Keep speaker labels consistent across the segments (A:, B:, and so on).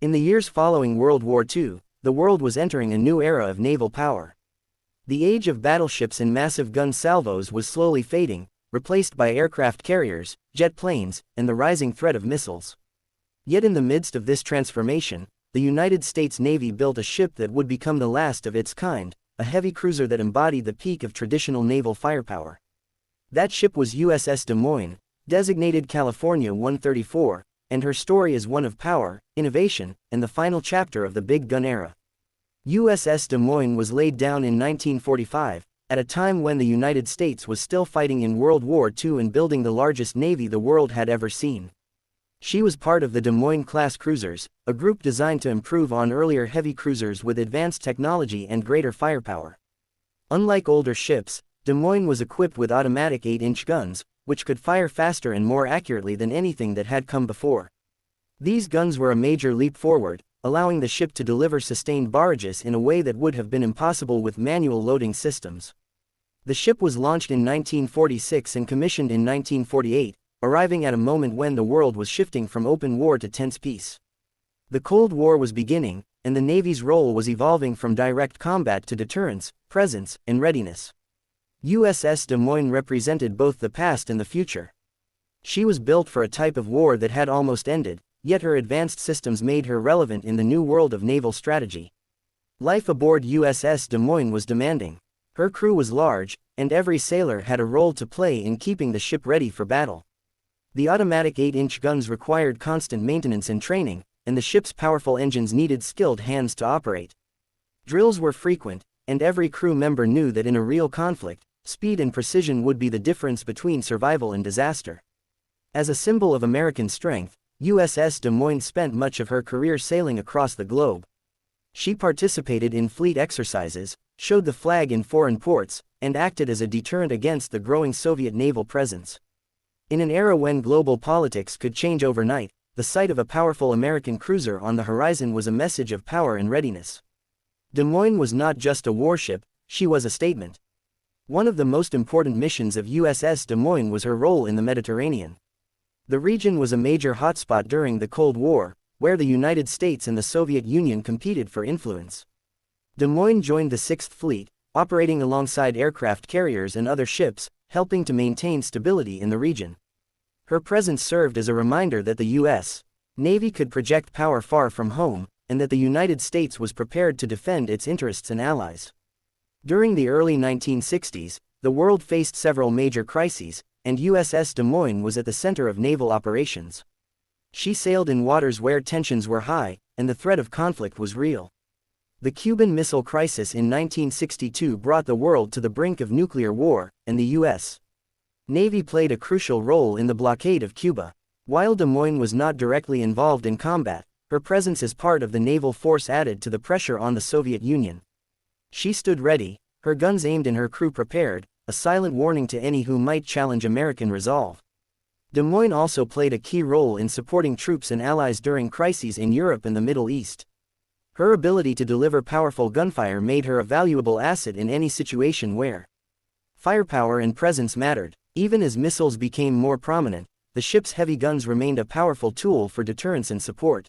A: In the years following World War II, the world was entering a new era of naval power. The age of battleships and massive gun salvos was slowly fading, replaced by aircraft carriers, jet planes, and the rising threat of missiles. Yet in the midst of this transformation, the United States Navy built a ship that would become the last of its kind, a heavy cruiser that embodied the peak of traditional naval firepower. That ship was USS Des Moines, designated California 134, and her story is one of power, innovation, and the final chapter of the big gun era. USS Des Moines was laid down in 1945, at a time when the United States was still fighting in World War II and building the largest navy the world had ever seen. She was part of the Des Moines-class cruisers, a group designed to improve on earlier heavy cruisers with advanced technology and greater firepower. Unlike older ships, Des Moines was equipped with automatic 8-inch guns, which could fire faster and more accurately than anything that had come before. These guns were a major leap forward, allowing the ship to deliver sustained barrages in a way that would have been impossible with manual loading systems. The ship was launched in 1946 and commissioned in 1948, arriving at a moment when the world was shifting from open war to tense peace. The Cold War was beginning, and the Navy's role was evolving from direct combat to deterrence, presence, and readiness. USS Des Moines represented both the past and the future. She was built for a type of war that had almost ended, yet her advanced systems made her relevant in the new world of naval strategy. Life aboard USS Des Moines was demanding. Her crew was large, and every sailor had a role to play in keeping the ship ready for battle. The automatic 8-inch guns required constant maintenance and training, and the ship's powerful engines needed skilled hands to operate. Drills were frequent, and every crew member knew that in a real conflict, speed and precision would be the difference between survival and disaster. As a symbol of American strength, USS Des Moines spent much of her career sailing across the globe. She participated in fleet exercises, showed the flag in foreign ports, and acted as a deterrent against the growing Soviet naval presence. In an era when global politics could change overnight, the sight of a powerful American cruiser on the horizon was a message of power and readiness. Des Moines was not just a warship, she was a statement. One of the most important missions of USS Des Moines was her role in the Mediterranean. The region was a major hotspot during the Cold War, where the United States and the Soviet Union competed for influence. Des Moines joined the Sixth Fleet, operating alongside aircraft carriers and other ships, helping to maintain stability in the region. Her presence served as a reminder that the U.S. Navy could project power far from home, and that the United States was prepared to defend its interests and allies. During the early 1960s, the world faced several major crises, and USS Des Moines was at the center of naval operations. She sailed in waters where tensions were high, and the threat of conflict was real. The Cuban Missile Crisis in 1962 brought the world to the brink of nuclear war, and the U.S. Navy played a crucial role in the blockade of Cuba. While Des Moines was not directly involved in combat, her presence as part of the naval force added to the pressure on the Soviet Union. She stood ready, her guns aimed and her crew prepared, a silent warning to any who might challenge American resolve. Des Moines also played a key role in supporting troops and allies during crises in Europe and the Middle East. Her ability to deliver powerful gunfire made her a valuable asset in any situation where firepower and presence mattered. Even as missiles became more prominent, the ship's heavy guns remained a powerful tool for deterrence and support.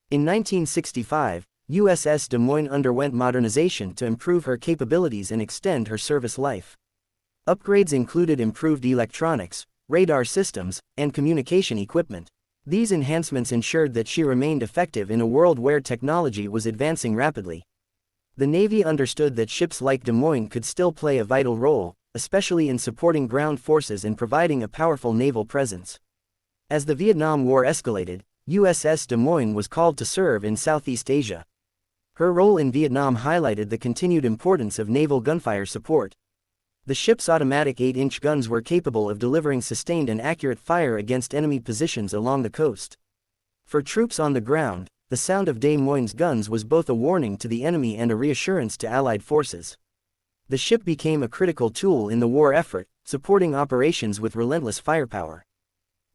A: In 1965, USS Des Moines underwent modernization to improve her capabilities and extend her service life. Upgrades included improved electronics, radar systems, and communication equipment. These enhancements ensured that she remained effective in a world where technology was advancing rapidly. The Navy understood that ships like Des Moines could still play a vital role, especially in supporting ground forces and providing a powerful naval presence. As the Vietnam War escalated, USS Des Moines was called to serve in Southeast Asia. Her role in Vietnam highlighted the continued importance of naval gunfire support. The ship's automatic 8-inch guns were capable of delivering sustained and accurate fire against enemy positions along the coast. For troops on the ground, the sound of Des Moines' guns was both a warning to the enemy and a reassurance to Allied forces. The ship became a critical tool in the war effort, supporting operations with relentless firepower.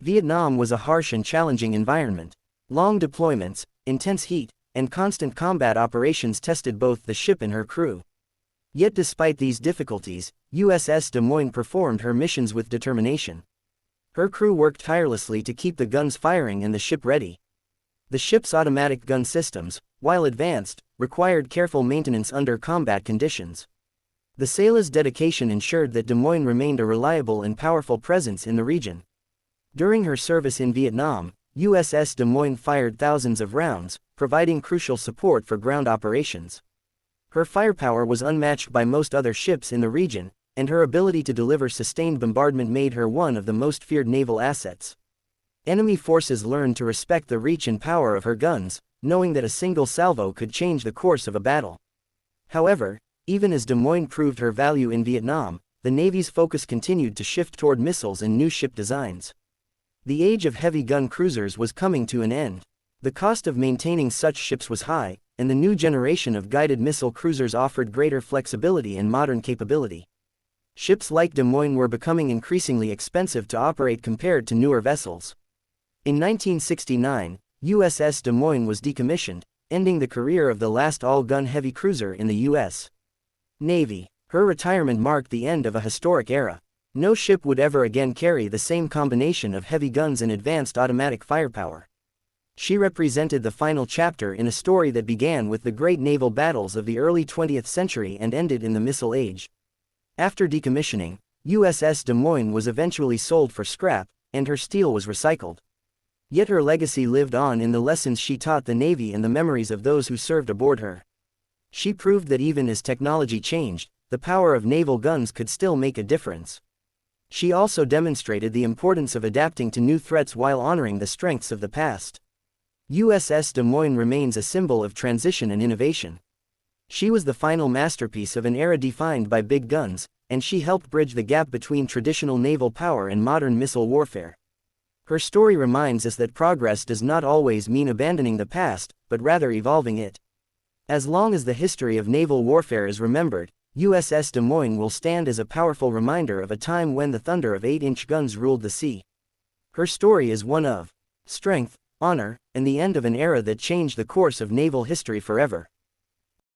A: Vietnam was a harsh and challenging environment. Long deployments, intense heat, and constant combat operations tested both the ship and her crew. Yet despite these difficulties, USS Des Moines performed her missions with determination. Her crew worked tirelessly to keep the guns firing and the ship ready. The ship's automatic gun systems, while advanced, required careful maintenance under combat conditions. The sailors' dedication ensured that Des Moines remained a reliable and powerful presence in the region. During her service in Vietnam, USS Des Moines fired thousands of rounds, providing crucial support for ground operations. Her firepower was unmatched by most other ships in the region, and her ability to deliver sustained bombardment made her one of the most feared naval assets. Enemy forces learned to respect the reach and power of her guns, knowing that a single salvo could change the course of a battle. However, even as Des Moines proved her value in Vietnam, the Navy's focus continued to shift toward missiles and new ship designs. The age of heavy gun cruisers was coming to an end. The cost of maintaining such ships was high, and the new generation of guided missile cruisers offered greater flexibility and modern capability. Ships like Des Moines were becoming increasingly expensive to operate compared to newer vessels. In 1969, USS Des Moines was decommissioned, ending the career of the last all-gun heavy cruiser in the U.S. Navy. Her retirement marked the end of a historic era. No ship would ever again carry the same combination of heavy guns and advanced automatic firepower. She represented the final chapter in a story that began with the great naval battles of the early 20th century and ended in the missile age. After decommissioning, USS Des Moines was eventually sold for scrap, and her steel was recycled. Yet her legacy lived on in the lessons she taught the Navy and the memories of those who served aboard her. She proved that even as technology changed, the power of naval guns could still make a difference. She also demonstrated the importance of adapting to new threats while honoring the strengths of the past. USS Des Moines remains a symbol of transition and innovation. She was the final masterpiece of an era defined by big guns, and she helped bridge the gap between traditional naval power and modern missile warfare. Her story reminds us that progress does not always mean abandoning the past, but rather evolving it. As long as the history of naval warfare is remembered, USS Des Moines will stand as a powerful reminder of a time when the thunder of 8-inch guns ruled the sea. Her story is one of strength, honor, and the end of an era that changed the course of naval history forever.